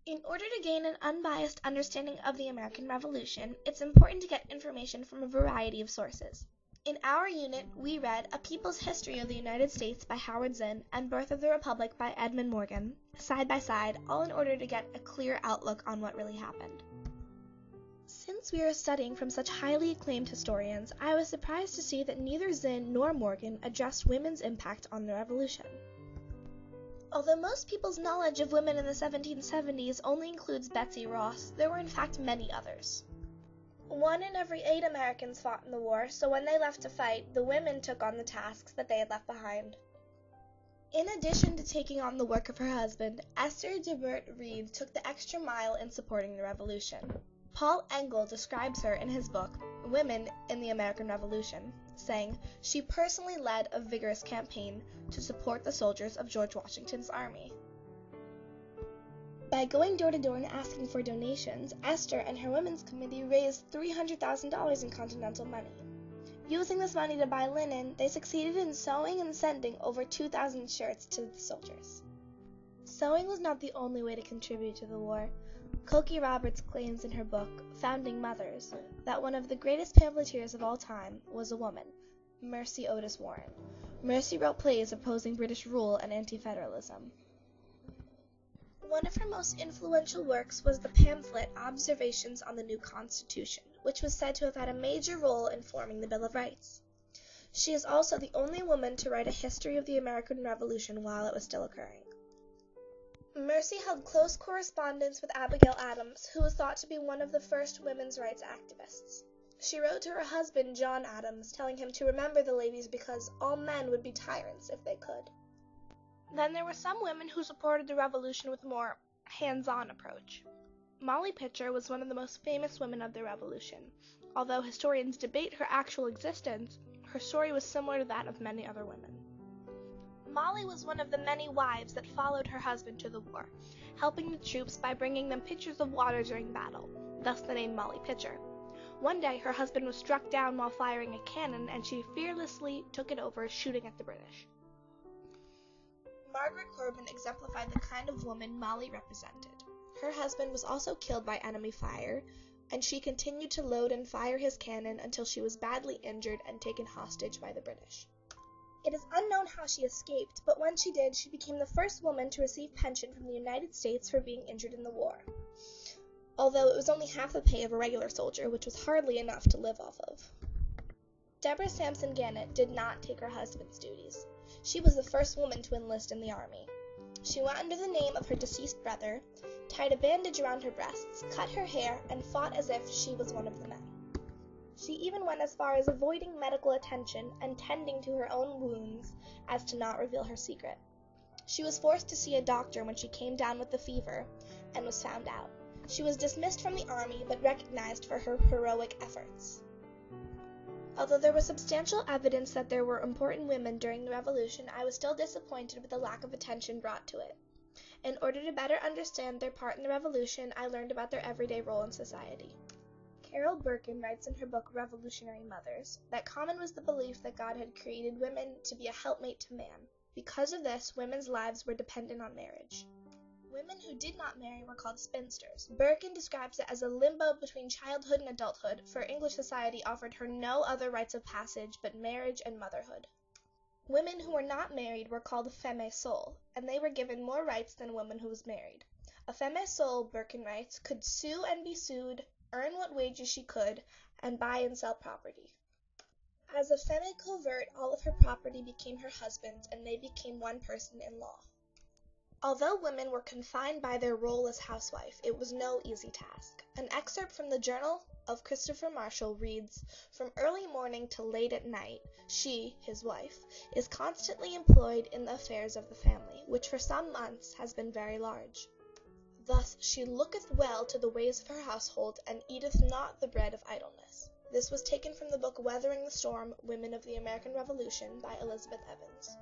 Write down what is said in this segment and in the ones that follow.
In order to gain an unbiased understanding of the American Revolution, it's important to get information from a variety of sources. In our unit, we read A People's History of the United States by Howard Zinn and Birth of the Republic by Edmund Morgan, side by side, all in order to get a clear outlook on what really happened. Since we are studying from such highly acclaimed historians, I was surprised to see that neither Zinn nor Morgan addressed women's impact on the Revolution. Although most people's knowledge of women in the 1770s only includes Betsy Ross, there were in fact many others. 1 in every 8 Americans fought in the war, so when they left to fight, the women took on the tasks that they had left behind. In addition to taking on the work of her husband, Esther DeBert Reed took the extra mile in supporting the Revolution. Paul Engel describes her in his book, Women in the American Revolution, saying, "She personally led a vigorous campaign to support the soldiers of George Washington's army." By going door to door and asking for donations, Esther and her women's committee raised $300,000 in Continental money. Using this money to buy linen, they succeeded in sewing and sending over 2,000 shirts to the soldiers. Sewing was not the only way to contribute to the war. Cokie Roberts claims in her book, Founding Mothers, that one of the greatest pamphleteers of all time was a woman, Mercy Otis Warren. Mercy wrote plays opposing British rule and anti-federalism. One of her most influential works was the pamphlet Observations on the New Constitution, which was said to have had a major role in forming the Bill of Rights. She is also the only woman to write a history of the American Revolution while it was still occurring. Mercy held close correspondence with Abigail Adams, who was thought to be one of the first women's rights activists. She wrote to her husband, John Adams, telling him to remember the ladies because all men would be tyrants if they could. Then there were some women who supported the revolution with a more hands-on approach. Molly Pitcher was one of the most famous women of the Revolution. Although historians debate her actual existence, her story was similar to that of many other women. Molly was one of the many wives that followed her husband to the war, helping the troops by bringing them pitchers of water during battle, thus the name Molly Pitcher. One day, her husband was struck down while firing a cannon, and she fearlessly took it over, shooting at the British. Margaret Corbin exemplified the kind of woman Molly represented. Her husband was also killed by enemy fire, and she continued to load and fire his cannon until she was badly injured and taken hostage by the British. It is unknown how she escaped, but when she did, she became the first woman to receive pension from the United States for being injured in the war, although it was only half the pay of a regular soldier, which was hardly enough to live off of. Deborah Sampson Gannett did not take her husband's duties. She was the first woman to enlist in the army. She went under the name of her deceased brother, tied a bandage around her breasts, cut her hair, and fought as if she was one of the men. She even went as far as avoiding medical attention and tending to her own wounds as to not reveal her secret. She was forced to see a doctor when she came down with the fever and was found out. She was dismissed from the army but recognized for her heroic efforts. Although there was substantial evidence that there were important women during the Revolution, I was still disappointed with the lack of attention brought to it. In order to better understand their part in the Revolution, I learned about their everyday role in society. Carol Birkin writes in her book Revolutionary Mothers that common was the belief that God had created women to be a helpmate to man. Because of this, women's lives were dependent on marriage. Women who did not marry were called spinsters. Birkin describes it as a limbo between childhood and adulthood, for English society offered her no other rites of passage but marriage and motherhood. Women who were not married were called femme sole, and they were given more rights than a woman who was married. A femme sole, Birkin writes, could sue and be sued, earn what wages she could, and buy and sell property. As a femme covert, all of her property became her husband's, and they became one person in law. Although women were confined by their role as housewife, it was no easy task. An excerpt from the Journal of Christopher Marshall reads, "From early morning till late at night, she, his wife, is constantly employed in the affairs of the family, which for some months has been very large. Thus she looketh well to the ways of her household, and eateth not the bread of idleness." This was taken from the book Weathering the Storm, Women of the American Revolution by Elizabeth Evans.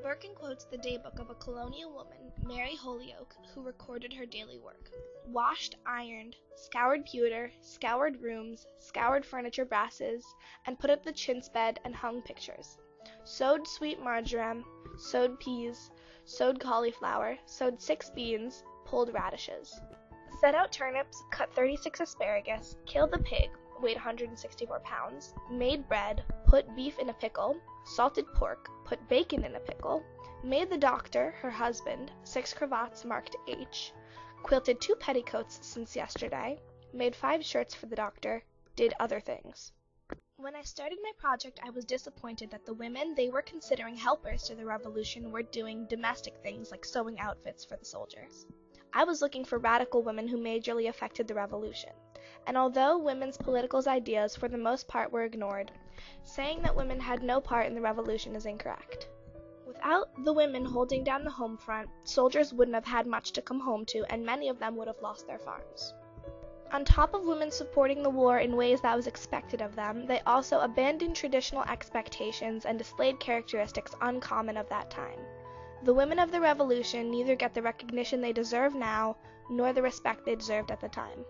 Birkin quotes the daybook of a colonial woman, Mary Holyoke, who recorded her daily work. Washed, ironed, scoured pewter, scoured rooms, scoured furniture brasses, and put up the chintz bed and hung pictures. Sowed sweet marjoram, sowed peas, sowed cauliflower, sowed 6 beans, pulled radishes. Set out turnips, cut 36 asparagus, killed the pig, weighed 164 pounds, made bread, put beef in a pickle, salted pork, put bacon in a pickle, made the doctor, her husband, 6 cravats marked H, quilted 2 petticoats since yesterday, made 5 shirts for the doctor, did other things. When I started my project, I was disappointed that the women they were considering helpers to the revolution were doing domestic things like sewing outfits for the soldiers. I was looking for radical women who majorly affected the revolution, and although women's political ideas for the most part were ignored, saying that women had no part in the revolution is incorrect. Without the women holding down the home front, soldiers wouldn't have had much to come home to, and many of them would have lost their farms. On top of women supporting the war in ways that was expected of them, they also abandoned traditional expectations and displayed characteristics uncommon of that time. The women of the revolution neither get the recognition they deserve now, nor the respect they deserved at the time.